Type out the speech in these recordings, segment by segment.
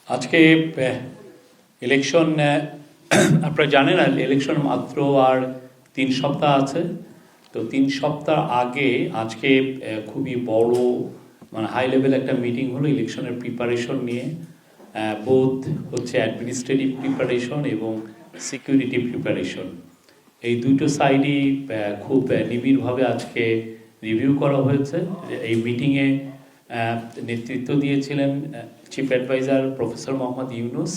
আজকে ইলেকশন আপনারা জানেন না, ইলেকশন মাত্র আর 3 সপ্তাহ আছে। তো 3 সপ্তাহ আগে আজকে খুবই বড় মানে হাই লেভেল একটা মিটিং হলো ইলেকশনের প্রিপারেশন নিয়ে। বোথ হচ্ছে অ্যাডমিনিস্ট্রেটিভ প্রিপারেশন এবং সিকিউরিটি প্রিপারেশন, এই দুটো সাইডই খুব নিবিড়ভাবে আজকে রিভিউ করা হয়েছে। এই মিটিংয়ে নেতৃত্ব দিয়েছিলেন chief adviser professor Mohammad Yunus,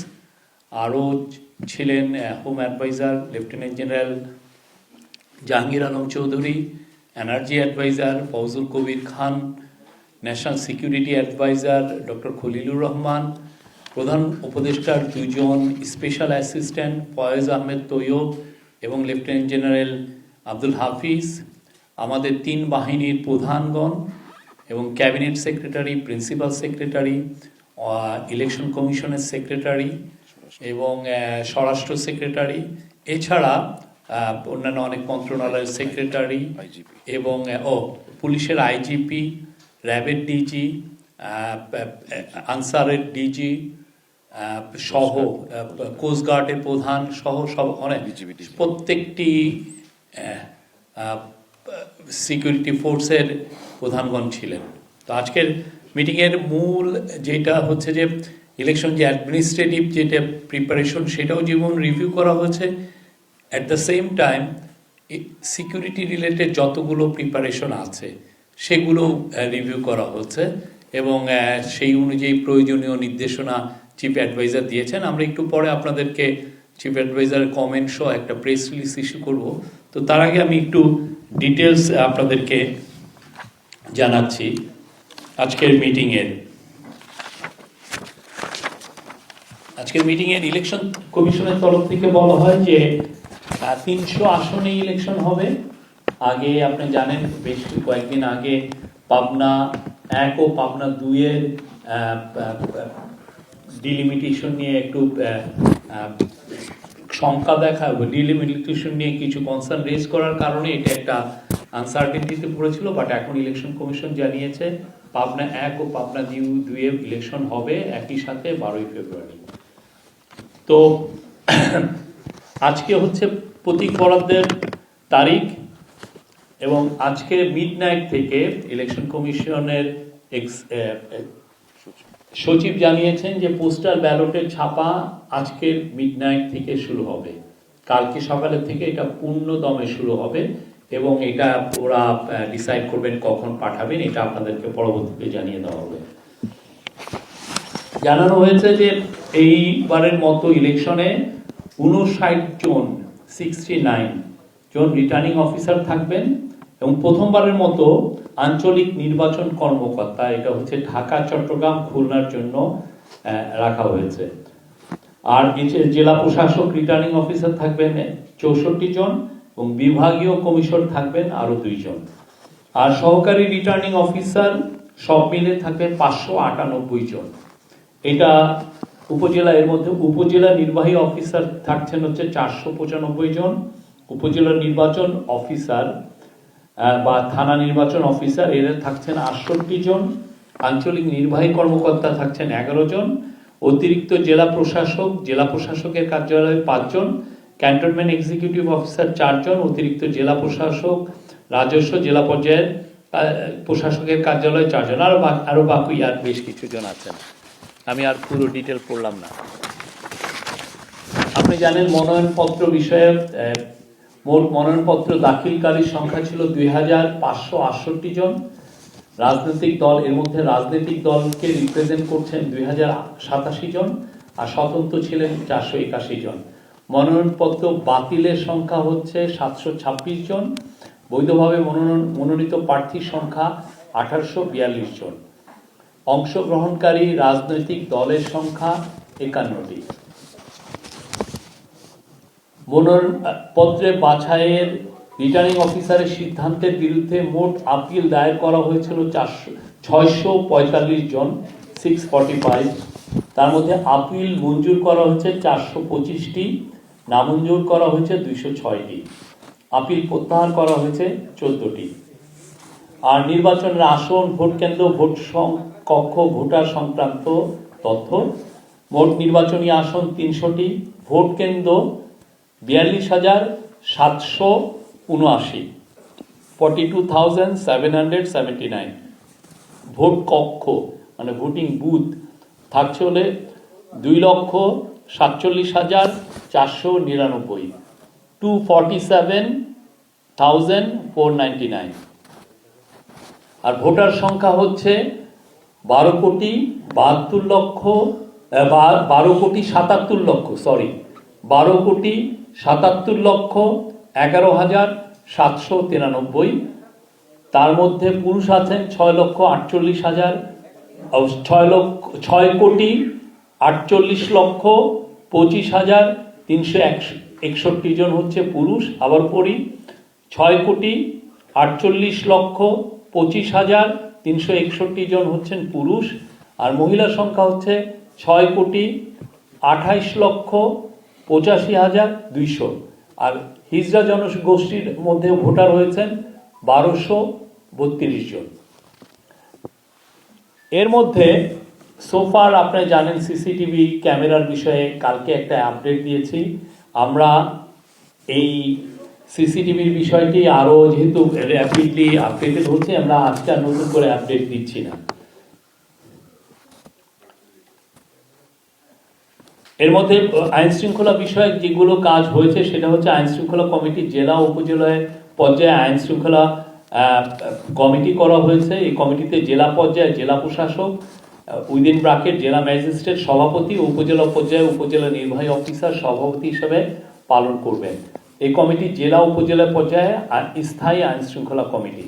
আরও ছিলেন home adviser lieutenant general Jahangir Alam Chowdhury, energy adviser Fouzul Kabir Khan, national security adviser doctor Khalilur Rahman, প্রধান উপদেষ্টার 2 জন স্পেশাল অ্যাসিস্ট্যান্ট ফয়েজ আহমেদ তৈয়ব এবং লেফটেন্যান্ট জেনারেল আব্দুল হাফিজ, আমাদের 3 বাহিনীর প্রধানগণ এবং cabinet secretary, principal secretary, election কমিশনের সেক্রেটারি এবং স্বরাষ্ট্র সেক্রেটারি, এছাড়া অন্যান্য অনেক মন্ত্রণালয়ের সেক্রেটারি এবং পুলিশের আইজিপি, র্যাবের ডিজি, আনসারের ডিজি সহ, কোস্টগার্ডের প্রধান সহ সব অনেক প্রত্যেকটি সিকিউরিটি ফোর্সের প্রধানগণ ছিলেন। তো আজকের মিটিংয়ের মূল যেটা হচ্ছে যে ইলেকশন যে অ্যাডমিনিস্ট্রেটিভ যেটা প্রিপারেশন সেটাও যেমন রিভিউ করা হয়েছে, at the same time security related যতগুলো প্রিপারেশন আছে সেগুলো রিভিউ করা হচ্ছে এবং সেই অনুযায়ী প্রয়োজনীয় নির্দেশনা চিফ অ্যাডভাইজার দিয়েছেন। আমরা একটু পরে আপনাদেরকে চিফ অ্যাডভাইজারের কমেন্ট সহ একটা প্রেস রিলিজ ইস্যু করব। তো তার আগে আমি একটু ডিটেলস আপনাদেরকে জানাচ্ছি আজকের মিটিংয়ের ইলেকশন কমিশনের তরফ থেকে বলা হয় যে 300 আসনে ইলেকশন হবে। আগে আপনি জানেন বেশ কয়েকদিন আগে পাবনা 1 ও পাবনা 2 এর ডিলিমিটেশন নিয়ে একটু শঙ্কা দেখা, ডিলিমিটেশন নিয়ে কিছু কনসার্ন রেজ করার কারণে এটা একটা আনসার্টেনিটিতে পড়েছিল। বাট এখন ইলেকশন কমিশন জানিয়েছে পাবনা 1 ও পাবনা 2 এর ইলেকশন হবে একই সাথে 12ই ফেব্রুয়ারি। তো আজকে হচ্ছে প্রতীক বরাদ্দের তারিখ এবং আজকে মিডনাইট থেকে ইলেকশন কমিশনের সচিব জানিয়েছেন যে পোস্টাল ব্যালটের ছাপা আজকের মিডনাইট থেকে শুরু হবে, কালকে সকালের থেকে এটা পূর্ণ দমে শুরু হবে এবং এটা ওরা ডিসাইড করবেন কখন পাঠাবেন, এটা আপনাদেরকে পরবর্তীতে জানিয়ে দেওয়া হবে। জানানো হয়েছে যে এইবারের মতো ইলেকশনে 69 জন রিটার্নিং অফিসার থাকবেন এবং প্রথমবারের মতো আঞ্চলিক নির্বাচন কর্মকর্তা, এটা হচ্ছে ঢাকা, চট্টগ্রাম, খুলনার জন্য রাখা হয়েছে। আর জেলা প্রশাসক রিটার্নিং অফিসার থাকবেন 64 জন এবং বিভাগীয় কমিশন থাকবেন আরো 2 জন। আর সহকারী রিটার্নিং অফিসার সব মিলে থাকবে 598 জন। এটা উপজেলা, এর মধ্যে উপজেলা নির্বাহী অফিসার থাকছেন হচ্ছে 495 জন, উপজেলা নির্বাচন অফিসার বা থানা নির্বাচন অফিসার এরা থাকছেন 68 জন, আঞ্চলিক নির্বাহী কর্মকর্তা থাকছেন 11 জন, অতিরিক্ত জেলা প্রশাসকের কার্যালয়ে 5 জন, ক্যান্টনমেন্ট এক্সিকিউটিভ অফিসার 4 জন, অতিরিক্ত জেলা প্রশাসক, রাজস্ব জেলা পর্যায়ের প্রশাসকের কার্যালয়ে 4 জন, আরো বাকি আর বেশ কিছু জন আছেন। আমি আর পুরো ডিটেল পড়লাম না। আপনি জানেন মনোনয়নপত্র বিষয়ে মোট মনোনয়নপত্র দাখিলকারীর সংখ্যা ছিল 2568 জন। রাজনৈতিক দল, এর মধ্যে রাজনৈতিক দলকে রিপ্রেজেন্ট করছেন 2087 জন আর স্বতন্ত্র ছিলেন 481 জন। মনোনয়নপত্র বাতিলের সংখ্যা হচ্ছে 726 জন। বৈধভাবে মনোনীত প্রার্থীর সংখ্যা 1842 জন। অংশগ্রহণকারী রাজনৈতিক দলের সংখ্যা 51টি। মনোনয়নপত্রে বাছাইয়ের রিটার্নিং অফিসারের সিদ্ধান্তের বিরুদ্ধে মোট আপিল দায়ের করা হয়েছিল 645 জন, 645। তার মধ্যে আপিল মঞ্জুর করা হয়েছে 425টি, নামঞ্জুর করা হয়েছে 206টি, আপিল প্রত্যাহার করা হয়েছে 14টি। আর নির্বাচনের আসন, ভোট কেন্দ্র, ভোট কক্ষ, ভোটার সংক্রান্ত তথ্য মোট নির্বাচনী আসন 300টি, ভোট কেন্দ্র 42,779, 42,779। ভোট কক্ষ মানে ভোটিং বুথ থাকছে হলে 2,47,499, 247,499। আর ভোটার সংখ্যা হচ্ছে 12,77,11,793। তার মধ্যে পুরুষ আছেন 6,48,25,361 জন হচ্ছে পুরুষ। আবার পড়ি, 6,48,25,361 জন হচ্ছেন পুরুষ। আর মহিলা সংখ্যা হচ্ছে 6,28,85,200। আর হিজড়া জনগোষ্ঠীর মধ্যে ভোটার হয়েছেন 1,232 জন। এর মধ্যে সোফার আপনারা জানেন সিসিটিভি ক্যামেরার বিষয়ে কালকে একটা আপডেট দিয়েছি আমরা। এই সিসিটিভির বিষয়টি আরও যেহেতু র্যাপিডলি আপডেটেড হচ্ছে, আমরা আজকে আর নতুন করে আপডেট দিচ্ছি না। এর মধ্যে আইন শৃঙ্খলা বিষয়ক যেগুলো কাজ হয়েছে সেটা হচ্ছে আইন শৃঙ্খলা কমিটি জেলা উপজেলায় পর্যায়ে আইন শৃঙ্খলা কমিটি করা হয়েছে। এই কমিটিতে জেলা পর্যায়ে জেলা প্রশাসক, উইদিন ব্রাকেট জেলা ম্যাজিস্ট্রেট সভাপতি, উপজেলা পর্যায়ে উপজেলা নির্বাহী অফিসার সভাপতি হিসেবে পালন করবেন। এই কমিটি জেলা উপজেলা পর্যায়ে স্থায়ী আইন শৃঙ্খলা কমিটি।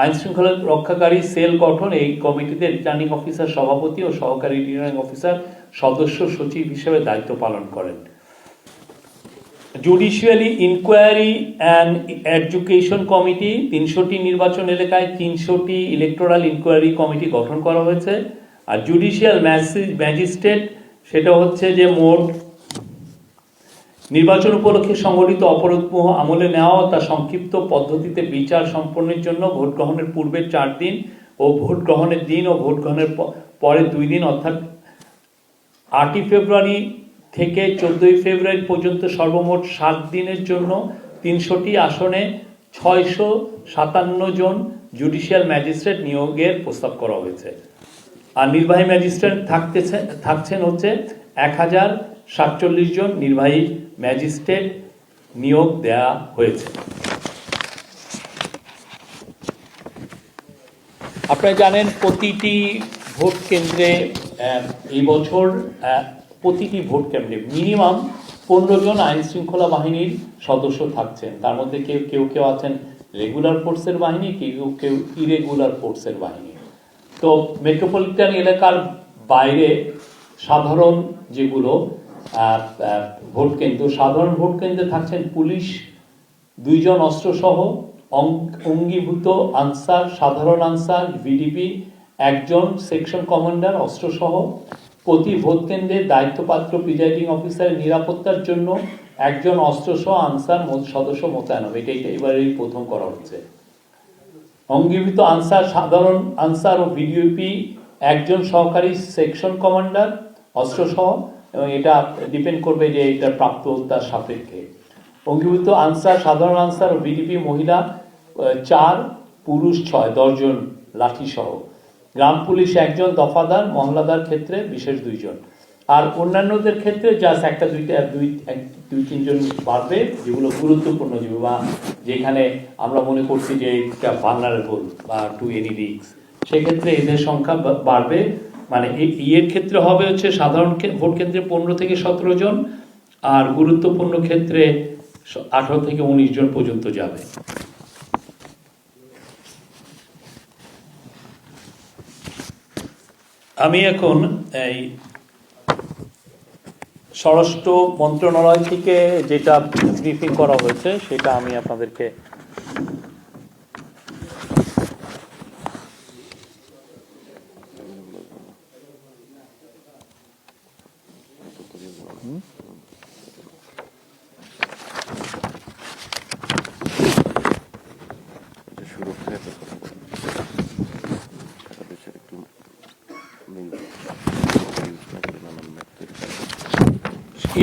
আইন শৃঙ্খলা রক্ষাকারী সেল গঠন, এই কমিটিতে রিটার্নিং অফিসার সভাপতি ও সহকারী রিটার্নিং অফিসার সদস্য সচিব হিসেবে দায়িত্ব পালন করেন। Judicially inquiry and education committee, 300টি নির্বাচন এলাকায় 300টি ইলেকটোরাল ইনকোয়ারি কমিটি গঠন করা হয়েছে। আর জুডিশিয়াল ম্যাজিস্ট্রেট, সেটা হচ্ছে যে মোট নির্বাচন উপলক্ষে সংগঠিত অপরাধ আমলে নেওয়া তা সংক্ষিপ্ত পদ্ধতিতে বিচার সম্পন্নের জন্য ভোট গ্রহণের পূর্বে 4 দিন ও ভোট গ্রহণের দিন ও ভোট গ্রহণের পরে 2 দিন অর্থাৎ 8ই ফেব্রুয়ারি থেকে 14ই ফেব্রুয়ারি পর্যন্ত সর্বমোট 7 দিনের জন্য 300টি আসনে 657 জন জুডিশিয়াল ম্যাজিস্ট্রেট নিয়োগের প্রস্তাব করা হয়েছে। আর নির্বাহী ম্যাজিস্ট্রেট থাকছেন হচ্ছে 1047 জন নির্বাহী ম্যাজিস্ট্রেট নিয়োগ দেয়া হয়েছে। আপনারা জানেন প্রতিটি ভোট কেন্দ্রে এই বছর প্রতিটি ভোট কেন্দ্রে মিনিমাম 15 জন আইন শৃঙ্খলা বাহিনীর সদস্য থাকছেন। তার মধ্যে কেউ আছেন রেগুলার ফোর্সের বাহিনী, কেউ ইরেগুলার ফোর্সের বাহিনী। তো মেট্রোপলিটন এলাকার বাইরে সাধারণ যেগুলো ভোট কেন্দ্র, সাধারণ ভোট কেন্দ্রে থাকছেন পুলিশ 2 জন অস্ত্রসহ, অঙ্গীভূত আনসার, সাধারণ আনসার, ভিডিপি 1 জন, সেকশন কমান্ডার অস্ত্রসহ। প্রতি ভোট কেন্দ্রে দায়িত্বপ্রাপ্ত প্রিজাইডিং অফিসারের নিরাপত্তার জন্য 1 জন অস্ত্রসহ আনসার সদস্য মোতায়েন হবে। এটা এবারেই প্রথম করা হচ্ছে। অঙ্গীভূত আনসার, সাধারণ আনসার ও ভিডিপি 1 জন সহকারী সেকশন কমান্ডার অস্ত্রসহ, এবং এটা ডিপেন্ড করবে যে এটার প্রাপ্ততার সাপেক্ষে। অঙ্গীভূত আনসার, সাধারণ আনসার ও ভিডিপি মহিলা 4, পুরুষ 6, 10 জন লাঠি সহ। গ্রাম পুলিশ 1 জন, দফাদার মহল্লাদার ক্ষেত্রে বিশেষ 2 জন। আর অন্যান্যদের ক্ষেত্রে জাস্ট 2-3 জন বাড়বে, যেগুলো গুরুত্বপূর্ণ বা যেখানে আমরা মনে করছি যে এটা ভালনারেবল বা টু এনি রিস্ক, সেক্ষেত্রে এদের সংখ্যা বাড়বে। মানে এর ক্ষেত্রে হবে হচ্ছে সাধারণ ভোট কেন্দ্রে 15 থেকে 17 জন, আর গুরুত্বপূর্ণ ক্ষেত্রে 18 থেকে 19 জন পর্যন্ত যাবে। আমি এখন এই স্বরাষ্ট্র মন্ত্রণালয় থেকে যেটা ব্রিফিং করা হয়েছে সেটা আমি আপনাদেরকে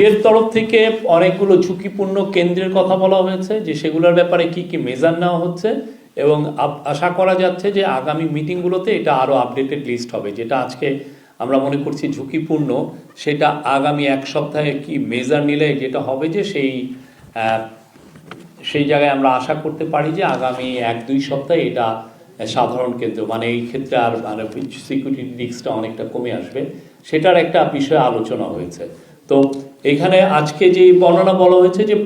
এর তরফ থেকে অনেকগুলো ঝুঁকিপূর্ণ কেন্দ্রের কথা বলা হয়েছে, যে সেগুলোর ব্যাপারে কি কি মেজার নেওয়া হচ্ছে, এবং আশা করা যাচ্ছে যে আগামী মিটিংগুলোতে এটা আরও আপডেটেড লিস্ট হবে। যেটা আজকে আমরা মনে করছি ঝুঁকিপূর্ণ, সেটা আগামী এক সপ্তাহে কি মেজার নিলে যেটা হবে, যে সেই জায়গায় আমরা আশা করতে পারি যে আগামী 1-2 সপ্তাহে এটা সাধারণ কেন্দ্র, মানে এই ক্ষেত্রে আর মানে সিকিউরিটি রিস্কটা অনেকটা কমে আসবে, সেটার একটা বিষয়ে আলোচনা হয়েছে। তো এখানে আজকে যে বর্ণনা বলা হয়েছে যে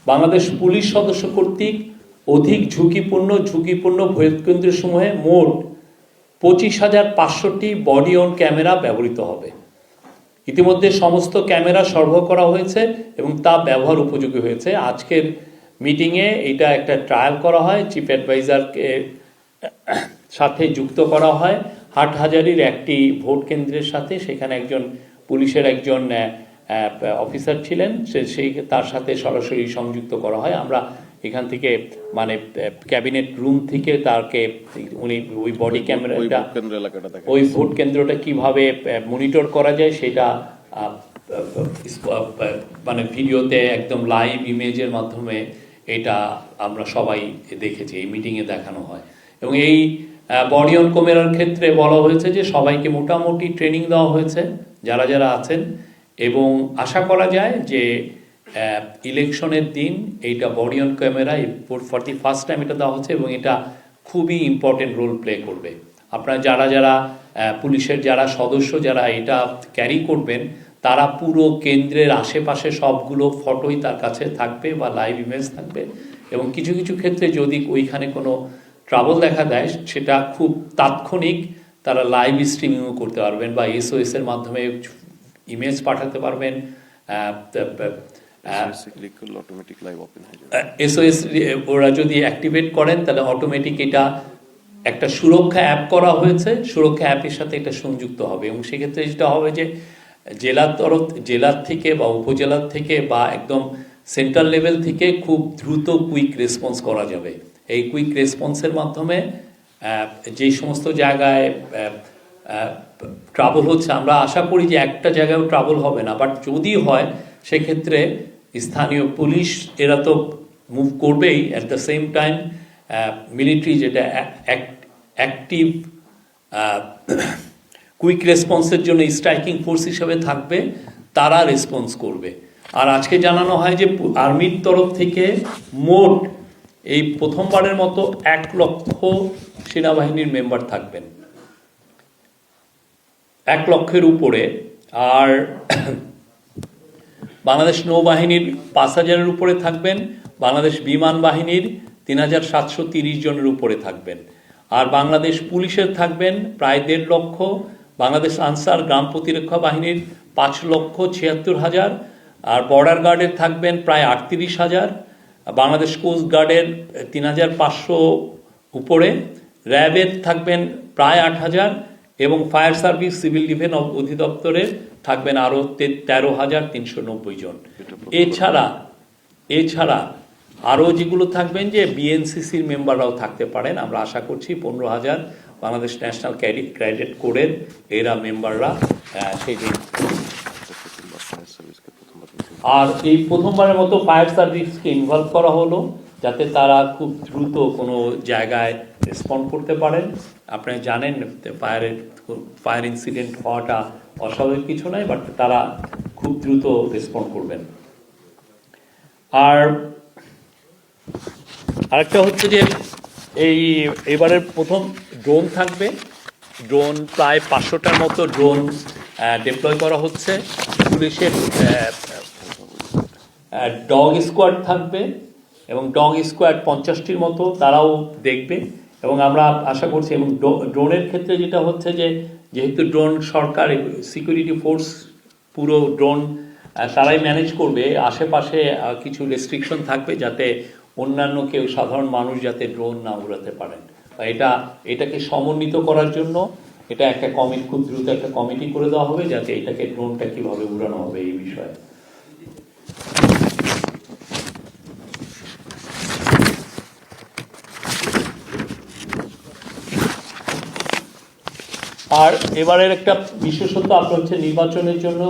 বাংলাদেশ পুলিশ সদস্য কর্তৃক অধিক ঝুঁকিপূর্ণ ভোটকেন্দ্র সমূহে মোট 25,500টি বডি অন ক্যামেরা ব্যবহৃত হবে। ইতিমধ্যে সমস্ত ক্যামেরা সরবরাহ করা হয়েছে এবং তা ব্যবহার উপযোগী হয়েছে। আজকের মিটিংয়ে এটা একটা ট্রায়াল করা হয়, চিফ অ্যাডভাইজারকে সাথে যুক্ত করা হয় হাটহাজারীর একটি ভোট কেন্দ্রের সাথে। সেখানে একজন পুলিশের একজন অফিসার ছিলেন, সেই তার সাথে সরাসরি সংযুক্ত করা হয়। আমরা এখান থেকে মানে ক্যাবিনেট রুম থেকে তাকে উনি ওই বডি ক্যামেরাটা ওই ভোট কেন্দ্রটা কিভাবে মনিটর করা যায় সেটা মানে ভিডিওতে একদম লাইভ ইমেজের মাধ্যমে এটা আমরা সবাই দেখেছি, এই মিটিংয়ে দেখানো হয়। এবং এই বডি অন ক্যামেরার ক্ষেত্রে বলা হয়েছে যে সবাইকে মোটামুটি ট্রেনিং দেওয়া হয়েছে যারা যারা আছেন, এবং আশা করা যায় যে ইলেকশনের দিন এইটা body on camera for the first time এটা দেওয়া হচ্ছে, এবং এটা খুবই ইম্পর্টেন্ট রোল প্লে করবে। আপনারা যারা যারা পুলিশের যারা সদস্য যারা এটা ক্যারি করবেন, তারা পুরো কেন্দ্রের আশেপাশে সবগুলো ফটোই তার কাছে থাকবে বা লাইভ ইমেজ থাকবে, এবং কিছু কিছু ক্ষেত্রে যদি ওইখানে কোনো ট্রাবল দেখা দেয় সেটা খুব তাৎক্ষণিক তারা লাইভ স্ট্রিমিংও করতে পারবেন বা এসওএস এর মাধ্যমে ইমেজ পাঠাতে পারবেন। এসওএস ওরা যদি অ্যাক্টিভেট করেন তাহলে অটোমেটিক এটা একটা সুরক্ষা অ্যাপ করা হয়েছে, সুরক্ষা অ্যাপের সাথে এটা সংযুক্ত হবে, এবং সেক্ষেত্রে যেটা হবে যে জেলার থেকে বা উপজেলার থেকে বা একদম সেন্ট্রাল লেভেল থেকে খুব দ্রুত কুইক রেসপন্স করা যাবে। এই কুইক রেসপন্সের মাধ্যমে যেই সমস্ত জায়গায় ট্রাবল হচ্ছে, আমরা আশা করি যে একটা জায়গায়ও ট্রাবল হবে না, বাট যদি হয় সেক্ষেত্রে স্থানীয় পুলিশ এরা তো মুভ করবেই, at the same time military যেটা অ্যাক্টিভ কুইক রেসপন্সের জন্য স্ট্রাইকিং ফোর্স হিসেবে থাকবে, তারা রেসপন্স করবে। আর আজকে জানানো হয় যে আর্মির তরফ থেকে মোট এই প্রথমবারের মতো 1 লক্ষ সেনাবাহিনীর মেম্বার থাকবেন, 1 লক্ষের উপরে। আর বাংলাদেশ নৌবাহিনীর 5,000-এর উপরে থাকবেন, বাংলাদেশ বিমান বাহিনীর 3,730 জনের উপরে থাকবেন, আর বাংলাদেশ পুলিশের থাকবেন প্রায় 1.5 লক্ষ, বাংলাদেশ আনসার গ্রাম প্রতিরক্ষা বাহিনীর 5,76,000, আর বর্ডার গার্ডের থাকবেন প্রায় 38,000, বাংলাদেশ কোস্ট গার্ডের 3,500 উপরে, র্যাবের থাকবেন প্রায় 8,000, এবং ফায়ার সার্ভিস সিভিল ডিফেন্স অধিদপ্তরের থাকবেন আরও 13,390 জন। এছাড়া আরও যেগুলো থাকবেন যে বিএনসিসির মেম্বাররাও থাকতে পারেন, আমরা আশা করছি 15,000 বাংলাদেশ ন্যাশনাল ক্যাডেট কোরের এরা মেম্বাররা সেই দিন। আর এই প্রথমবারের মতো ফায়ার সার্ভিসকে ইনভলভ করা হলো, যাতে তারা খুব দ্রুত কোনো জায়গায় রেসপন্ড করতে পারেন। আপনারা জানেন ফায়ার ইনসিডেন্ট হওয়াটা অস্বাভাবিক কিছু নয়, বাট তারা খুব দ্রুত রেসপন্ড করবেন। আর আরেকটা হচ্ছে যে এবারের প্রথম ড্রোন থাকবে, ড্রোন প্রায় 500টার মতো ড্রোন ডিপ্লয় করা হচ্ছে। পুলিশের ডগ স্কোয়াড থাকবে, এবং ডগ স্কোয়াড 50টির মতো তারাও দেখবে, এবং আমরা আশা করছি। এবং ড্রোনের ক্ষেত্রে যেটা হচ্ছে যে যেহেতু ড্রোন সরকার সিকিউরিটি ফোর্স পুরো ড্রোন তারাই ম্যানেজ করবে, আশেপাশে কিছু রেস্ট্রিকশন থাকবে যাতে অন্যান্য কেউ সাধারণ মানুষ যাতে ড্রোন না উড়াতে পারেন। এটাকে সমন্বিত করার জন্য এটা একটা খুব দ্রুত একটা কমিটি করে দেওয়া হবে, যাতে এটাকে ড্রোনটা কিভাবে উড়ানো হবে এই বিষয়ে। আর এবারের একটা বিশেষত্ব আপনার হচ্ছে নির্বাচনের জন্য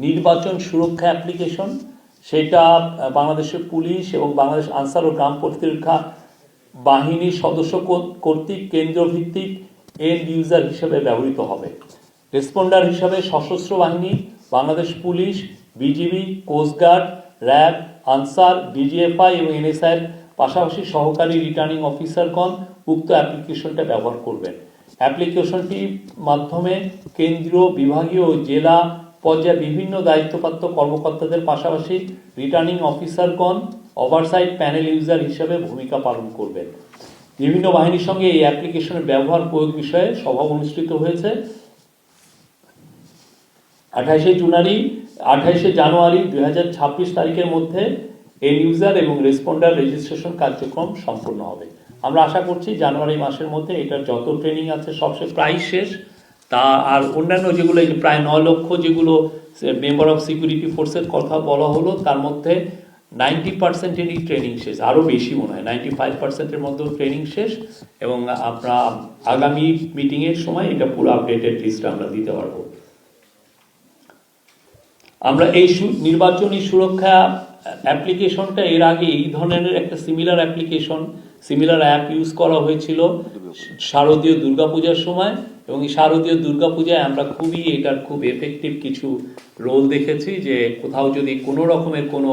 নির্বাচন সুরক্ষা অ্যাপ্লিকেশন, সেটা বাংলাদেশের পুলিশ এবং বাংলাদেশ আনসার ও গ্রাম প্রতিরক্ষা বাহিনীর সদস্য কর্তৃক কেন্দ্রভিত্তিক এন্ড ইউজার হিসেবে ব্যবহৃত হবে। রেসপন্ডার হিসাবে সশস্ত্র বাহিনী, Bangladesh police, BGB, coastguard, RAB, Ansar, DGFI এবং এনএসআইয়ের পাশাপাশি সহকারী রিটার্নিং অফিসারগণ উক্ত অ্যাপ্লিকেশনটা ব্যবহার করবেন। অ্যাপ্লিকেশনটির মাধ্যমে কেন্দ্রীয়, বিভাগীয় ও জেলা পর্যায়ে বিভিন্ন দায়িত্বপ্রাপ্ত কর্মকর্তাদের পাশাপাশি রিটার্নিং অফিসারগণ ওভারসাইট প্যানেল ইউজার হিসেবে ভূমিকা পালন করবেন। বিভিন্ন বাহিনীর সঙ্গে এই অ্যাপ্লিকেশনের ব্যবহার প্রয়োগ বিষয়ে সভা অনুষ্ঠিত হয়েছে 28শে জানুয়ারি 2026 তারিখের মধ্যে এন্ড ইউজার এবং রেসপন্ডার রেজিস্ট্রেশন কার্যক্রম সম্পূর্ণ হবে। আমরা আশা করছি জানুয়ারি মাসের মধ্যে এটার যত ট্রেনিং আছে সব প্রায় শেষ। তা আর অন্যান্য যেগুলো প্রায় 9 লক্ষ যেগুলো মেম্বার অফ সিকিউরিটি ফোর্সের কথা বলা হলো, তার মধ্যে 90%-এরই ট্রেনিং শেষ, আরও বেশি মনে হয় 95%-এর মধ্যেও ট্রেনিং শেষ। এবং আমরা আগামী মিটিংয়ের সময় এটা পুরো আপডেটেড লিস্ট আমরা দিতে পারবো। আমরা এই নির্বাচনী সুরক্ষা অ্যাপ্লিকেশনটা এর আগে এই ধরনের একটা সিমিলার অ্যাপ ইউজ করা হয়েছিল শারদীয় দুর্গাপূজার সময়, এবং এই শারদীয় দুর্গাপূজায় আমরা এটার খুব এফেক্টিভ কিছু রোল দেখেছি, যে কোথাও যদি কোনো রকমের কোনো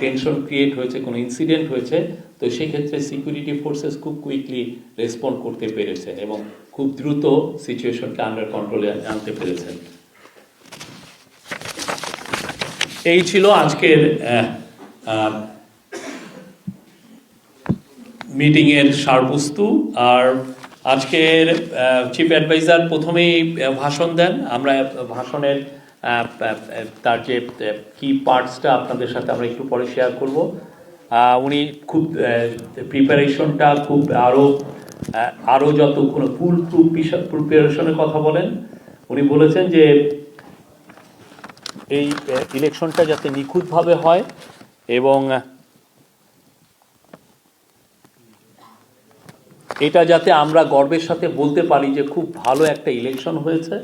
টেনশন ক্রিয়েট হয়েছে, কোনো ইনসিডেন্ট হয়েছে, তো সেক্ষেত্রে সিকিউরিটি ফোর্সেস খুব কুইকলি রেসপন্ড করতে পেরেছেন এবং খুব দ্রুত সিচুয়েশনকে আন্ডার কন্ট্রোলে আনতে পেরেছেন। এই ছিল আজকের মিটিংয়ের সারবস্তু। আর আজকের চিফ অ্যাডভাইজার প্রথমেই ভাষণ দেন। আমরা ভাষণের তার যে কি পার্টসটা আপনাদের সাথে আমরা একটু পরে শেয়ার করব। উনি খুব প্রিপারেশনটা খুব আরও যত কোনো ফুল প্রিপারেশনের কথা বলেন। উনি বলেছেন যে এই ইলেকশনটা যাতে নিখুঁতভাবে হয় এবং এটা যাতে আমরা গর্বের সাথে বলতে পারি যে খুব ভালো একটা ইলেকশন হয়েছে।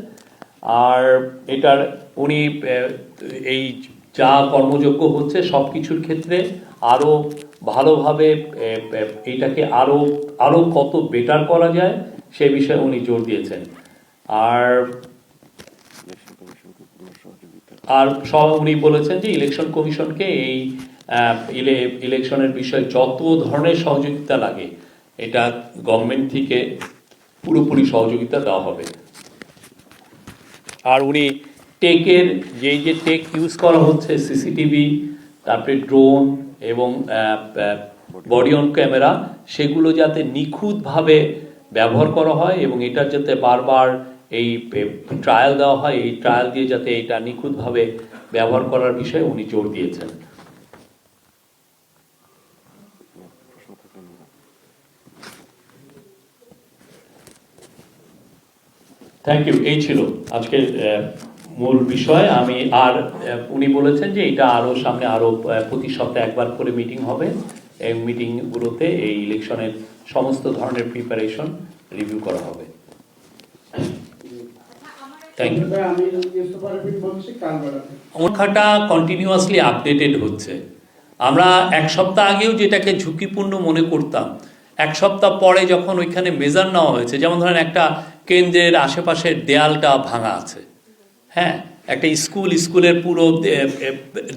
আর এটার উনি এই যা কর্মযোগ্য হচ্ছে সব কিছুর ক্ষেত্রে আরও ভালোভাবে এইটাকে আরও কত বেটার করা যায় সে বিষয়ে উনি জোর দিয়েছেন। আর উনি বলেছেন যে ইলেকশন কমিশনকে এই ইলেকশনের বিষয়ে যত ধরনের সহযোগিতা লাগে এটা গভর্নমেন্ট থেকে পুরোপুরি সহযোগিতা দেওয়া হবে। আর উনি টেকের যে টেক ইউজ করা হচ্ছে, সিসিটিভি, তারপরে ড্রোন এবং বডি অন ক্যামেরা, সেগুলো যাতে নিখুঁতভাবে ব্যবহার করা হয় এবং এটার যাতে বারবার এই ট্রায়াল দেওয়া হয়, এই ট্রায়াল দিয়ে যাতে এটা নিখুঁতভাবে ব্যবহার করার বিষয়ে উনি জোর দিয়েছেন। Thank you. এই ছিল আজকের মূল বিষয়। উনি বলেছেন যে এটা সামনে প্রতি সপ্তাহে একবার করে মিটিং হবে। এই মিটিংগুলোতে এই ইলেকশনের সমস্ত ধরনের প্রিপারেশন রিভিউ করা হবে। Thank you. সংখ্যাটা কন্টিনিউয়াসলি আপডেটেড হচ্ছে। আমরা এক সপ্তাহ আগেও যেটাকে ঝুঁকিপূর্ণ মনে করতাম, এক সপ্তাহ পরে যখন ওইখানে মেজার নেওয়া হয়েছে, যেমন ধরেন একটা কেন্দ্রের আশেপাশের দেয়ালটা ভাঙা আছে, হ্যাঁ, একটা স্কুলের পুরো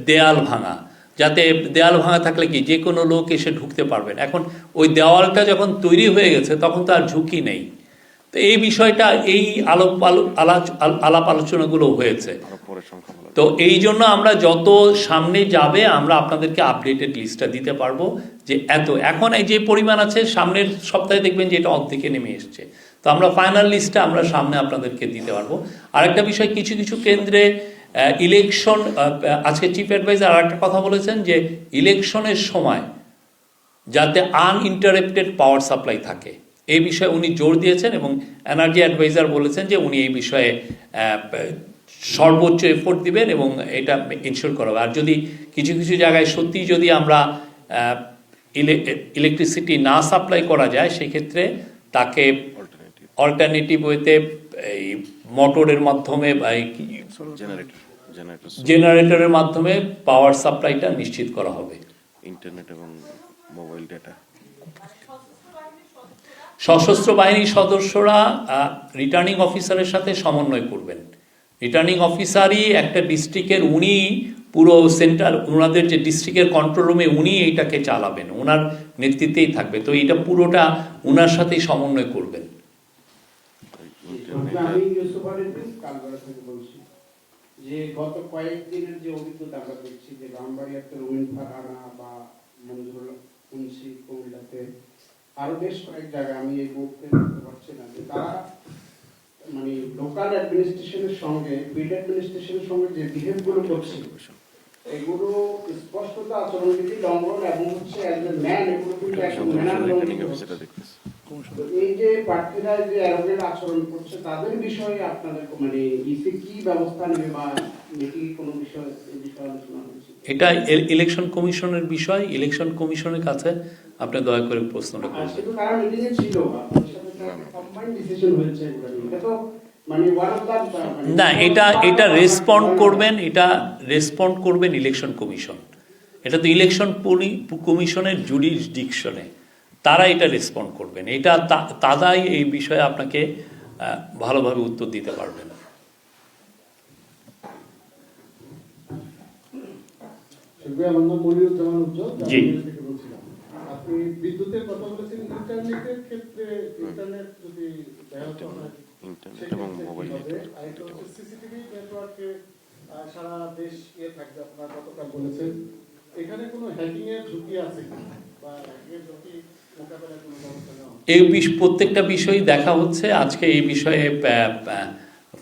দেয়াল ভাঙা, যাতে দেয়াল ভাঙা থাকলে কি যে কোনো লোক এসে ঢুকতে পারবেন। এখন ওই দেওয়ালটা যখন তৈরি হয়ে গেছে তখন তো আর ঝুঁকি নেই। তো এই বিষয়টা এই আলাপ আলোচনাগুলো হয়েছে। তো এই জন্য আমরা যত সামনে যাবে আমরা আপনাদেরকে আপডেটেড লিস্টটা দিতে পারবো যে এখন এই যে পরিমাণ আছে, সামনের সপ্তাহে দেখবেন যে এটা অর্ধেকে নেমে এসছে। তো আমরা ফাইনাল লিস্টটা আমরা সামনে আপনাদেরকে দিতে পারবো। আরেকটা বিষয়, কিছু কিছু কেন্দ্রে ইলেকশন, আজকে চিফ অ্যাডভাইজার আরেকটা কথা বলেছেন যে ইলেকশনের সময় যাতে আনইন্টারাপ্টেড পাওয়ার সাপ্লাই থাকে, এই বিষয়ে উনি জোর দিয়েছেন। এবং এনার্জি অ্যাডভাইজার বলেছেন যে উনি এই বিষয়ে সর্বোচ্চ এফোর্ট দিবেন এবং এটা ইনশিওর করা হবে। আর যদি কিছু কিছু জায়গায় সত্যি যদি আমরা ইলেকট্রিসিটি না সাপ্লাই করা যায়, সেক্ষেত্রে তাকে অল্টারনেটিভ ওয়েতে এই মোটরের মাধ্যমে বা জেনারেটর জেনারেটরের মাধ্যমে পাওয়ার সাপ্লাইটা নিশ্চিত করা হবে। ইন্টারনেট এবং মোবাইল ডেটা। সশস্ত্র বাহিনীর সদস্যরা রিটার্নিং অফিসারের সাথে সমন্বয় করবেন। রিটার্নিং অফিসারই একটা ডিস্ট্রিক্টের, উনি পুরো সেন্টার, ওনাদের যে ডিস্ট্রিক্টের কন্ট্রোল রুমে উনি এইটাকে চালাবেন, ওনার নেতৃত্বেই থাকবে। তো এটা পুরোটা ওনার সাথেই সমন্বয় করবেন। আমি ইউসুফারের কালগড়া থেকে বলছি যে গত কয়েকদিনের যে অভিজ্ঞতা আমরা দেখছি যে রামবাড়িয়াতে রুমিন ফারহানা বা মঞ্জুরুল মুন্সি কুমিল্লাতে আরো বেশ কয়েক জায়গায়, আমি এই মুহূর্তে বলতে পারছি না, যে তারা মানে লোকাল অ্যাডমিনিস্ট্রেশনের সঙ্গে ফিল্ড অ্যাডমিনিস্ট্রেশনের সঙ্গে যে বিহেভ গুলো করছে এগুলো স্পষ্টত আচরণবিধি লঙ্ঘন এবং হচ্ছে অ্যাজ এ ম্যান এগুলো কিন্তু একদম ম্যানার লঙ্ঘন হচ্ছে। এই যে প্রার্থীরা যে অ্যারোগেন্ট আচরণ করছে তাদের বিষয়ে আপনাদের মানে ইসি কি ব্যবস্থা নেবে বা এটি কোনো বিষয় এই বিষয়ে আলোচনা হয়েছে? এটা ইলেকশন কমিশনের বিষয়, ইলেকশন কমিশনের কাছে আপনি দয়া করে প্রশ্নটা আর করবেন। শুধু তারা মিটিংয়ে ছিল, আপনাদের সাথে একটা কম্বাইন্ড ডিসিশন হয়েছে এগুলো নিয়ে। এটা তো মানে ওয়ান অফ দা না, এটা রেসপন্ড করবেন ইলেকশন কমিশন। এটা তো ইলেকশন কমিশনের জুরিসডিকশনে, তারা এটা রেসপন্ড করবেন। এটা তারাই এই বিষয়ে আপনাকে ভালোভাবে উত্তর দিতে পারবেন। আমার নাম মনিরুজ্জামান উজ্জ্বল, জি। থেকে বলছিলাম। আপনি বিদ্যুতের কথা বলেছেন, ইন্টারনেটের ক্ষেত্রে ইন্টারনেট যদি ব্যাহত হয় ইন্টারনেট এবং মোবাইল নেটওয়ার্ক। সিসিটিভি নেটওয়ার্কে সারা দেশ থাকবে, আপনারা গতকাল বলেছেন। এখানে কোনো হ্যাকিং এর ঝুঁকি আছে কি, বা হ্যাকিং এর ঝুঁকি মোকাবেলার কোনো ব্যবস্থা নেওয়া হবে? এই প্রত্যেকটা বিষয়ই দেখা হচ্ছে। আজকে এই বিষয়ে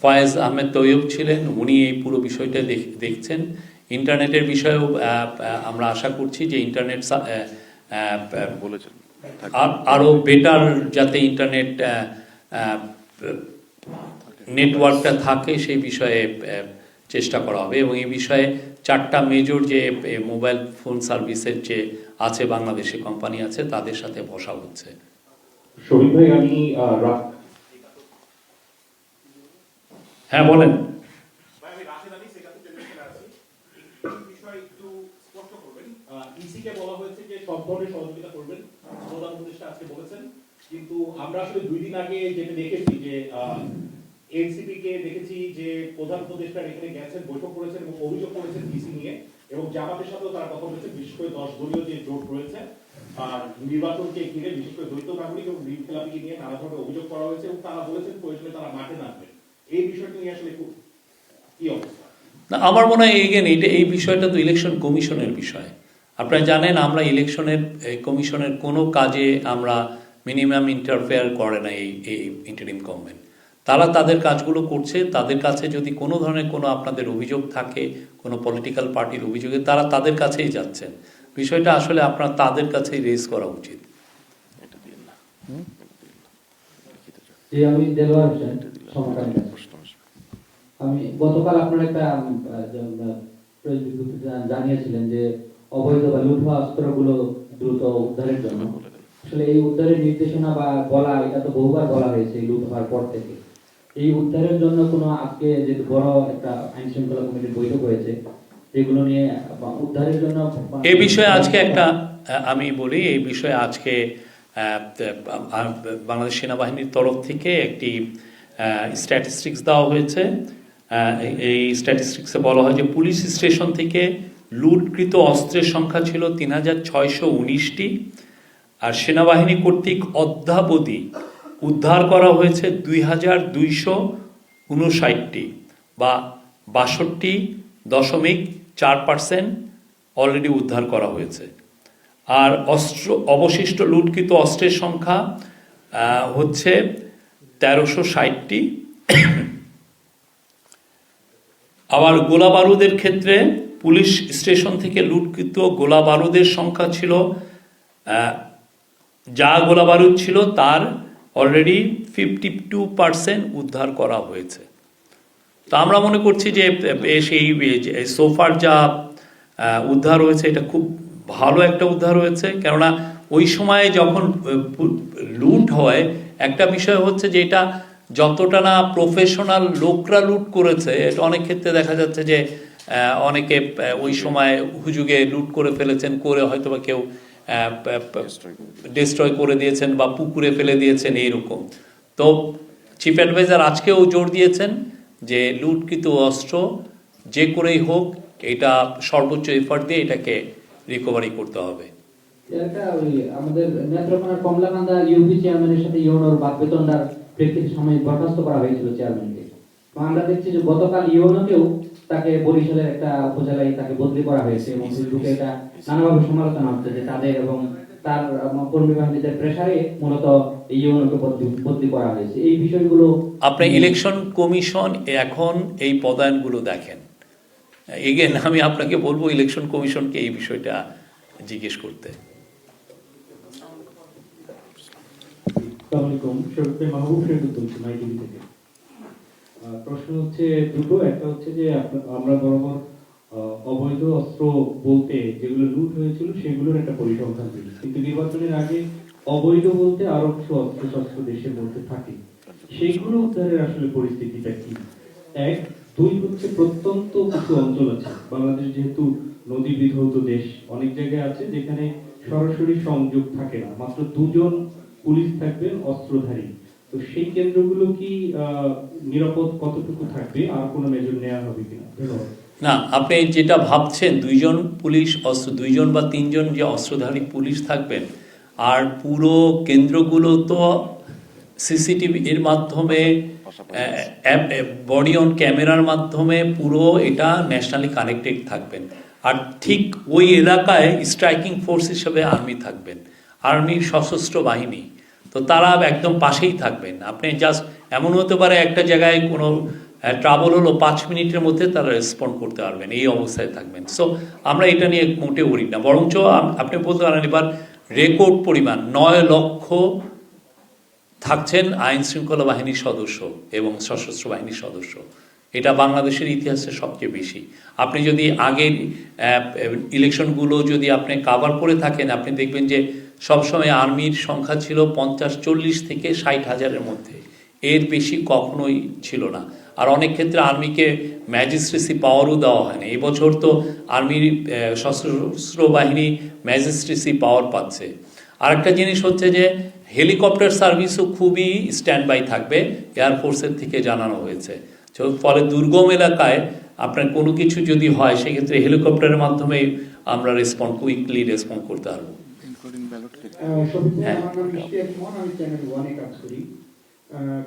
ফয়েজ আহমেদ তৈয়ব ছিলেন, উনি এই পুরো বিষয়টা দেখছেন। ইন্টারনেটের বিষয়েও আমরা আশা করছি যে ইন্টারনেট বলেছেন আরও বেটার যাতে ইন্টারনেট নেটওয়ার্কটা থাকে সেই বিষয়ে চেষ্টা করা হবে। এবং এই বিষয়ে 4টা মেজর যে মোবাইল ফোন সার্ভিসের যে আছে বাংলাদেশে কোম্পানি আছে তাদের সাথে বসা হচ্ছে। শহীদ ভাই, আমি হ্যাঁ বলেন। ইসিকে বলা হয়েছে যে সব ধরনের সহযোগিতা করবেন, প্রধান উপদেষ্টা আজকে বলেছেন। কিন্তু আমরা আসলে 2 দিন আগে যেটা দেখেছি যে এনসিপি কে দেখেছি যে প্রধান উপদেষ্টা এখানে গেছেন, বৈঠক করেছেন এবং অভিযোগ করেছেন ইসি নিয়ে, এবং জামাতের সাথেও তারা কথা বলেছে, বিশেষ করে 10 দলীয় যে জোট রয়েছে আর নির্বাচনকে ঘিরে বিশেষ করে দ্বৈত নাগরিক এবং ঋণ খেলাপি নিয়ে নানা ধরনের অভিযোগ করা হয়েছে, এবং তারা বলেছেন প্রয়োজনে তারা মাঠে নামবেন। এই বিষয়টি নিয়ে আসলে কি অবস্থা? না, আমার মনে হয় এই বিষয়টা তো ইলেকশন কমিশনের বিষয়। আপনারা জানেন আমরা ইলেকশনের কমিশনের কোনো কাজে আমরা মিনিমাম ইন্টারফেয়ার করে না এই ইন্টারিম গভর্নমেন্ট। তারা তাদের কাজগুলো করছে। তাদের কাছে যদি কোনো ধরনের কোনো আপনাদের অভিযোগ থাকে, কোনো পলিটিক্যাল পার্টির অভিযোগে, তারা তাদের কাছেই যাচ্ছেন। বিষয়টা আসলে আপনার তাদের কাছেই রেজ করা উচিত। আমি দেলোয়ার হোসেন, সমকালীন। আমি গতকাল আপনার একটা প্রেস বিজ্ঞপ্তিতে জানিয়েছিলেন যে অবৈধ বা লুঠা অস্ত্রগুলো দ্রুত উদ্ধারের জন্য। আসলে এই উদ্ধারের নির্দেশনা বা বলা, এটা তো বহুবার বলা হয়েছে এই লুট হওয়ার পর থেকে। এই উদ্ধারের জন্য কোনো আজকে যে বড় একটা আইন শৃঙ্খলা কমিটির বৈঠক হয়েছে, এগুলো নিয়ে উদ্ধারের জন্য এই বিষয়ে আজকে একটা আমি বলি, এই বিষয়ে আজকে বাংলাদেশ সেনাবাহিনীর তরফ থেকে একটি স্ট্যাটিস্টিক্স দেওয়া হয়েছে। এই স্ট্যাটিস্টিক্সে বলা হয় যে পুলিশ স্টেশন থেকে লুটকৃত অস্ত্রের সংখ্যা ছিল 3619টি, আর সেনাবাহিনী কর্তৃক অদ্যাবধি উদ্ধার করা হয়েছে 2259টি বা 62.4% অলরেডি উদ্ধার করা হয়েছে। আর অবশিষ্ট লুটকৃত অস্ত্রের সংখ্যা হচ্ছে 1360টি। আবার গোলা বারুদের ক্ষেত্রে পুলিশ স্টেশন থেকে লুটকৃত গোলা বারুদের সংখ্যা ছিল, যা গোলা বারুদ ছিল তার অলরেডি 52% উদ্ধার করা হয়েছে। তো আমরা মনে করছি যে সেই সোফার যা উদ্ধার হয়েছে এটা খুব ভালো একটা উদ্ধার হয়েছে। কেননা ওই সময়ে যখন লুট হয়, একটা বিষয় হচ্ছে যে এটা যতটা না প্রফেশনাল লোকরা লুট করেছে, এটা অনেক ক্ষেত্রে দেখা যাচ্ছে যে অনেকে ওই সময় হুজুগে লুট করে ফেলেছেন, করে হয়তো বা কেউ ডিস্ট্রয় করে দিয়েছেন বা পুকুরে ফেলে দিয়েছেন এইরকম। তো চিফ অ্যাডভাইজার আজকেও জোর দিয়েছেন যে লুটকৃত অস্ত্র যে করেই হোক এটা সর্বোচ্চ এফার্ট দিয়ে এটাকে রিকভারি করতে হবে। একটা ওই আমাদের নেত্রকোনার কমলাকান্দা ইউপি চেয়ারম্যানের সাথে ইউনোর বাদ বেতনদার প্রেক্ষিতে সাময়িক বরখাস্ত করা হয়েছিল চেয়ারম্যানকে। আমরা দেখছি যে গতকাল ইউনোকেও তাকে বরিশালের একটা উপজেলায় তাকে বদলি করা হয়েছে এবং ফেসবুকে এটা নানাভাবে সমালোচনা হচ্ছে যে তাদের এবং তার কর্মী বাহিনীদের প্রেসারে মূলত ইউনোকে বদলি করা হয়েছে। এই বিষয়গুলো আপনি ইলেকশন কমিশন এখন এই পদায়নগুলো দেখেন। এগেন আমি আপনাকে বলবো ইলেকশন কমিশনকে এই বিষয়টা জিজ্ঞেস করতে। আসসালামু আলাইকুম, শরীফ ভাই মাহবুব শরীফ বলছি মাইটিভি থেকে। প্রশ্ন হচ্ছে দুটো। একটা হচ্ছে যে আমরা বরাবর অবৈধ অস্ত্র বলতে যেগুলো লুট হয়েছিল সেগুলোর একটা পরিসংখ্যান দিই, কিন্তু নির্বাচনের আগে অবৈধ বলতে আরো কিছু অস্ত্র শস্ত্র দেশের মধ্যে থাকে, সেইগুলো উদ্ধারের আসলে পরিস্থিতিটা কি? এক। দুই হচ্ছে প্রত্যন্ত কিছু অঞ্চল আছে, বাংলাদেশ যেহেতু নদী বিধৌত দেশ, অনেক জায়গায় আছে যেখানে সরাসরি সংযোগ থাকে না, মাত্র 2 জন পুলিশ থাকবেন অস্ত্রধারী। তো সেই কেন্দ্রগুলো কি নিরাপদ কতটুকু থাকবে, আর কোনো মেজর নেওয়া হবে কিনা? ধন্যবাদ। না, আপনি যেটা ভাবছেন 2 জন পুলিশ অস্ত্র, 2 জন বা 3 জন যে অস্ত্রধারী পুলিশ থাকবেন, আর পুরো কেন্দ্রগুলো তো সিসিটিভি এর মাধ্যমে বডি অন ক্যামেরার মাধ্যমে পুরো এটা ন্যাশনালি কানেক্টেড থাকবেন। আর ঠিক ওই এলাকায় স্ট্রাইকিং ফোর্স হিসেবে আর্মি থাকবেন, আর্মির সশস্ত্র বাহিনী, তো তারা একদম পাশেই থাকবেন। আপনি জাস্ট এমন হতে পারে একটা জায়গায় কোনো ট্রাবল হলো 5 মিনিটের মধ্যে তারা রেসপন্ড করতে পারবেন, এই অবস্থায় থাকবেন। সো আমরা এটা নিয়ে মোটে করি না, বরঞ্চ আপনি বলতে পারেন এবার রেকর্ড পরিমাণ 9 লক্ষ থাকছেন আইন শৃঙ্খলা বাহিনীর সদস্য এবং সশস্ত্র বাহিনীর সদস্য। এটা বাংলাদেশের ইতিহাসে সবচেয়ে বেশি। আপনি যদি আগের ইলেকশনগুলো যদি আপনি কাভার করে থাকেন, আপনি দেখবেন যে সবসময় আর্মির সংখ্যা ছিল 50-40 থেকে 60,000-এর মধ্যে, এর বেশি কখনোই ছিল না। আর অনেক ক্ষেত্রে আর্মিকে ম্যাজিস্ট্রেসি পাওয়ারও দেওয়া হয় না। এবছর তো আর্মির সশস্ত্র বাহিনী ম্যাজিস্ট্রেসি পাওয়ার পাচ্ছে। আরেকটা জিনিস হচ্ছে যে হেলিকপ্টার সার্ভিসও খুবই স্ট্যান্ড বাই থাকবে, এয়ারফোর্সের থেকে জানানো হয়েছে। ফলে দুর্গম এলাকায় আপনার কোনো কিছু যদি হয় সেক্ষেত্রে হেলিকপ্টারের মাধ্যমে আমরা কুইকলি রেসপন্ড করতে পারবো। আমার নাম মিষ্টি আকমল, আমি চ্যানেল 1-এ কাজ করি।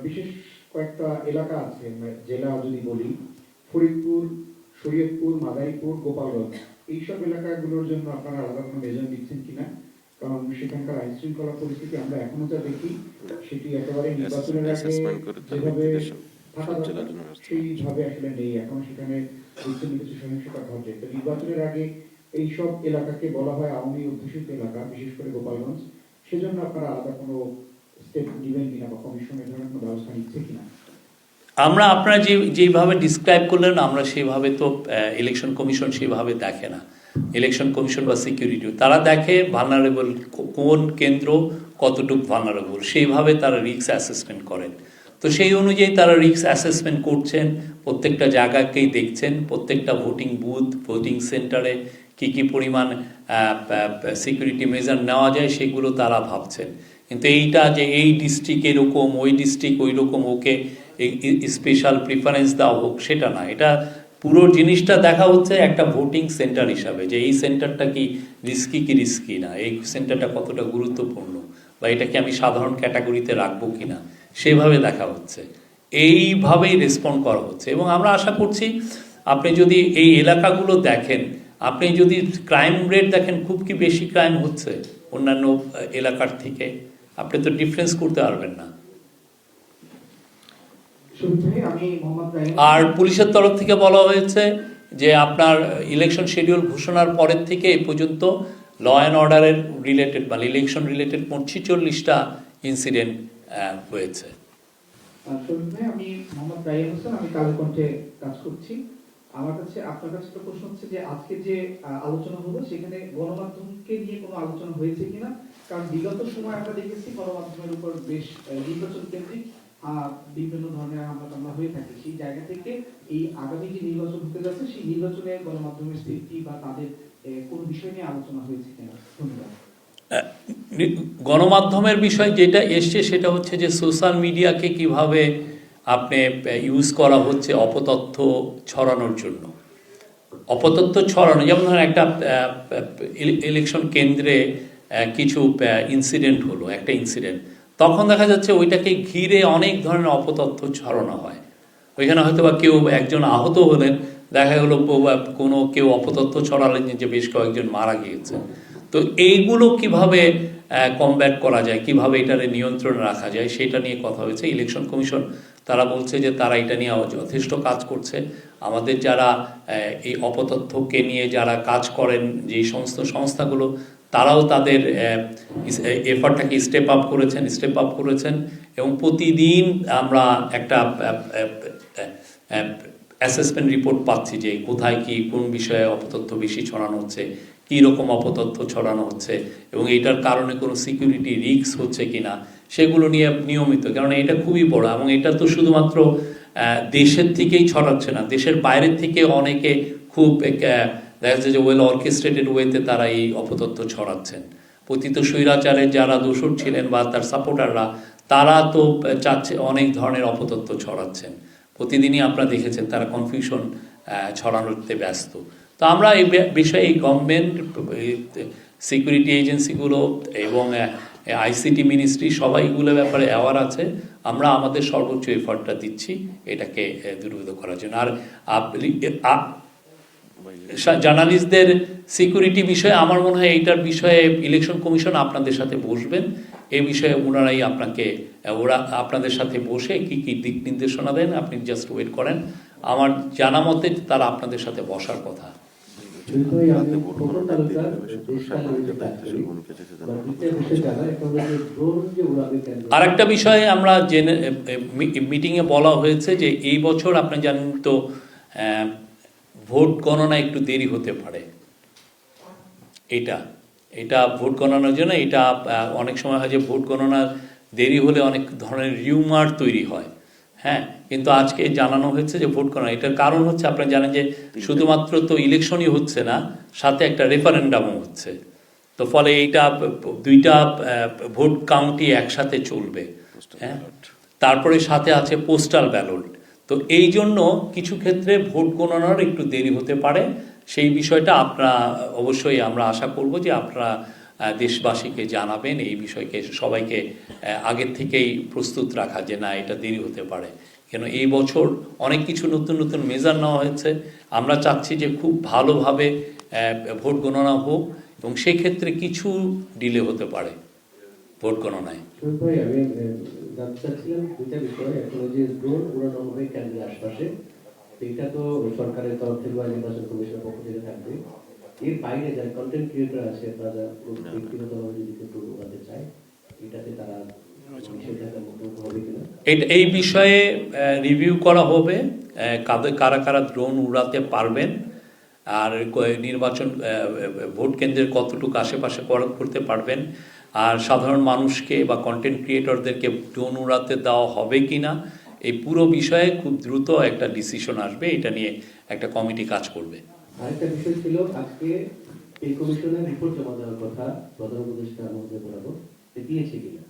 বিশেষ কয়েকটা এলাকা আছে, জেলা যদি বলি, ফরিদপুর, শরীয়তপুর, মাদারীপুর, গোপালগঞ্জ, এইসব এলাকাগুলোর জন্য আপনারা আলাদা কোনো মেজার দিচ্ছেন কিনা? কারণ সেখানকার আইন শৃঙ্খলা পরিস্থিতি আমরা এখনো যা দেখি সেটি একেবারে নির্বাচনের আগে যেভাবে থাকা দরকার সেইভাবে আসলে নেই। এখন সেখানে বিচ্ছিন্ন কিছু সহিংসতা ঘটে। তো নির্বাচনের আগে এইসব এলাকাকে বলা হয় আওয়ামী অধ্যুষিত এলাকা, বিশেষ করে গোপালগঞ্জ। সেজন্য আপনারা আলাদা কোনো স্টেপ নেবেন কিনা বা কমিশন এ ধরনের কোনো ব্যবস্থা নিচ্ছে কিনা? আমরা আপনারা যেভাবে ডিসক্রাইব করলেন, আমরা সেভাবে তো ইলেকশন কমিশন সেভাবে দেখে না। ইলেকশন কমিশন বা সিকিউরিটি তারা দেখে ভালনারেবল কোন কেন্দ্র কতটুকু ভালনারেবল, সেইভাবে তারা রিস্ক অ্যাসেসমেন্ট করেন। তো সেই অনুযায়ী তারা রিস্ক অ্যাসেসমেন্ট করছেন, প্রত্যেকটা জায়গাকেই দেখছেন, প্রত্যেকটা ভোটিং বুথ, ভোটিং সেন্টারে কী কী পরিমাণ সিকিউরিটি মেজার নেওয়া যায় সেগুলো তারা ভাবছেন। কিন্তু এইটা যে এই ডিস্ট্রিক্ট এরকম, ওই ডিস্ট্রিক্ট ওই রকম, ওকে স্পেশাল প্রিফারেন্স দেওয়া হোক, সেটা না। এটা পুরো জিনিসটা দেখা হচ্ছে একটা ভোটিং সেন্টার হিসাবে, যে এই সেন্টারটা কি রিস্কি না, এই সেন্টারটা কতটা গুরুত্বপূর্ণ, বা এটাকে আমি সাধারণ ক্যাটাগরিতে রাখবো কিনা, সেভাবে দেখা হচ্ছে। এইভাবেই রেসপন্ড করা হচ্ছে। এবং আমরা আশা করছি আপনি যদি এই এলাকাগুলো দেখেন, আপনি যদি ক্রাইম রেট দেখেন, খুব কি বেশি ক্রাইম হচ্ছে অন্যান্য এলাকার থেকে, আপনি তো ডিফারেন্স করতে পারবেন না। আর পুলিশের তরফ থেকে বলা হয়েছে যে আপনার ইলেকশন শিডিউল ঘোষণার পরের থেকে এই পর্যন্ত ল অ্যান্ড অর্ডারের রিলেটেড বা ইলেকশন রিলেটেড মোট 46টা ইনসিডেন্ট হয়েছে। আমি মোহাম্মদ রাইয়ান হোসেন, আমি কালের কণ্ঠে কাজ করছি। আমার কাছে আপনার কাছে একটা প্রশ্ন হচ্ছে যে আজকে যে আলোচনা হলো সেখানে গণমাধ্যমকে নিয়ে কোনো আলোচনা হয়েছে কিনা? কারণ বিগত সময় আমরা দেখেছি গণমাধ্যমের উপর বেশ নির্বাচন কেন্দ্রিক বিভিন্ন ধরনের হামলা টামলা হয়ে থাকে, সেই জায়গা থেকে এই আগামী যে নির্বাচন হতে যাচ্ছে সেই নির্বাচনে গণমাধ্যমের সেফটি বা তাদের কোনো বিষয় নিয়ে আলোচনা হয়েছে কিনা? ধন্যবাদ। গণমাধ্যমের বিষয় যেটা এসছে সেটা হচ্ছে যে সোশ্যাল মিডিয়াকে কিভাবে আপনি ইউজ করা হচ্ছে অপতথ্য ছড়ানোর জন্য। অপতথ্য ছড়ানো, যেমন ধরেন একটা ইলেকশন কেন্দ্রে কিছু ইনসিডেন্ট হলো, একটা ইনসিডেন্ট, তখন দেখা যাচ্ছে ওইটাকে ঘিরে অনেক ধরনের অপতথ্য ছড়ানো হয়। ওইখানে হয়তো বা কেউ একজন আহত হলেন, দেখা গেলো কোনো কেউ অপতথ্য ছড়ালেন যে বেশ কয়েকজন মারা গিয়েছে। তো এইগুলো কিভাবে কমব্যাট করা যায়, কিভাবে এটারে নিয়ন্ত্রণে রাখা যায়, সেটা নিয়ে কথা হয়েছে। ইলেকশন কমিশন তারা বলছে যে তারা এটা নিয়ে যথেষ্ট কাজ করছে। আমাদের যারা এই অপতথ্যকে নিয়ে যারা কাজ করেন, যে সমস্ত সংস্থাগুলো, তারাও তাদের এফার্টটাকে স্টেপ আপ করেছেন এবং প্রতিদিন আমরা একটা অ্যাসেসমেন্ট রিপোর্ট পাচ্ছি যে কোথায় কি কোন বিষয়ে অপতথ্য বেশি ছড়ানো হচ্ছে, কী রকম অপতথ্য ছড়ানো হচ্ছে এবং এইটার কারণে কোনো সিকিউরিটি রিস্ক হচ্ছে কিনা, সেগুলো নিয়ে নিয়মিত। কারণ এটা খুবই বড় এবং এটা তো শুধুমাত্র দেশের থেকেই ছড়াচ্ছে না, দেশের বাইরের থেকে অনেকে খুব দেখা যাচ্ছে যে ওয়েল অর্কেস্ট্রেটেড ওয়েতে তারা এই অপতথ্য ছড়াচ্ছেন। পতিত স্বৈরাচারের যারা দোসর ছিলেন বা তার সাপোর্টাররা, তারা তো চাচ্ছে অনেক ধরনের অপতথ্য ছড়াচ্ছেন। প্রতিদিনই আপনারা দেখেছেন তারা কনফিউশন ছড়ানোতে ব্যস্ত। তো আমরা এই বিষয়ে এই গভর্নমেন্ট, সিকিউরিটি এজেন্সিগুলো এবং আইসিটি মিনিস্ট্রি সবাইগুলো ব্যাপারে অ্যাওয়ার আছে। আমরা আমাদের সর্বোচ্চ এফার্টটা দিচ্ছি এটাকে দূরীভূত করার জন্য। আর জার্নালিস্টদের সিকিউরিটি বিষয়ে আমার মনে হয় এইটার বিষয়ে ইলেকশন কমিশন আপনাদের সাথে বসবেন। এই বিষয়ে ওনারাই ওরা আপনাদের সাথে বসে কি কি দিক নির্দেশনা দেন, আপনি জাস্ট ওয়েট করেন। আমার জানা মতে তারা আপনাদের সাথে বসার কথা। আর একটা বিষয়ে আমরা মিটিংয়ে বলা হয়েছে যে এই বছর আপনি জানেন তো ভোট গণনা একটু দেরি হতে পারে। এটা ভোট গণনার জন্য এটা অনেক সময় হয় যে ভোট গণনা দেরি হলে অনেক ধরনের রিউমার তৈরি হয়। হ্যাঁ, কিন্তু আজকে জানানো হয়েছে যে ভোট গণনা, এটার কারণ হচ্ছে আপনারা জানেন যে শুধুমাত্র তো ইলেকশনই হচ্ছে না, সাথে একটা রেফারেন্ডামও হচ্ছে। তো ফলে এইটা দুইটা ভোট কাউন্টই একসাথে চলবে। হ্যাঁ, তারপরে সাথে আছে পোস্টাল ব্যালট। তো এই জন্য কিছু ক্ষেত্রে ভোট গণনার একটু দেরি হতে পারে। সেই বিষয়টা আপনারা অবশ্যই আমরা আশা করব যে আপনারা দেশবাসীকে জানাবেন, এই বিষয়কে সবাইকে আগের থেকেই প্রস্তুত রাখা যে না, এটা দেরি হতে পারে। কেন এই বছর অনেক কিছু নতুন নতুন মেজার নেওয়া হয়েছে। আমরা চাচ্ছি যে খুব ভালোভাবে ভোট গণনা হোক এবং সেক্ষেত্রে কিছু ডিলে হতে পারে ভোট গণনায়। আমি জানতে চাচ্ছিলাম দুইটা বিষয়। এখন যে ড্রোন উড়ানো হবে কেন্দ্রের আশপাশে, এটা তো সরকারের তরফ থেকে বা নির্বাচন কমিশনের পক্ষ থেকে থাকবে। এর বাইরে যারা কন্টেন্ট ক্রিয়েটর আছে বা যারা ব্যক্তিগতভাবে যদি কেউ উড়াতে চায়, এটাতে তারা এই বিষয়ে রিভিউ করা হবে কারা কারা ড্রোন উড়াতে পারবেন, আর নির্বাচন ভোট কেন্দ্রের কতটুকু আশেপাশে করতে পারবেন, আর সাধারণ মানুষকে বা কন্টেন্ট ক্রিয়েটরদেরকে ড্রোন উড়াতে দেওয়া হবে কিনা, এই পুরো বিষয়ে খুব দ্রুত একটা ডিসিশন আসবে। এটা নিয়ে একটা কমিটি কাজ করবে। আরেকটা বিষয় ছিল, আজকে এই কমিশনের রিপোর্ট জমা দেওয়ার কথা প্রধান উপদেষ্টা মহোদয় বরাবর, দিয়েছে কিনা?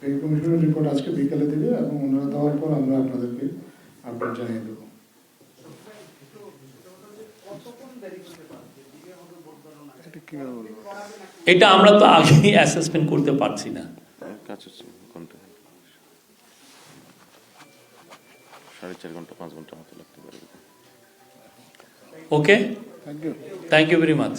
এই কমিশনের রিপোর্ট আজকে বিকালে দেবে এবং ওনারা দেওয়ার পর আমরা আপনাদেরকে আপডেট জানিয়ে দেবো। এটা আমরা তো আগেই অ্যাসেসমেন্ট করতে পারছি না। 4.5 ঘন্টা 5 ঘন্টা মতো লাগতে পারে। ওকে, থ্যাংক ইউ ভেরি মাচ।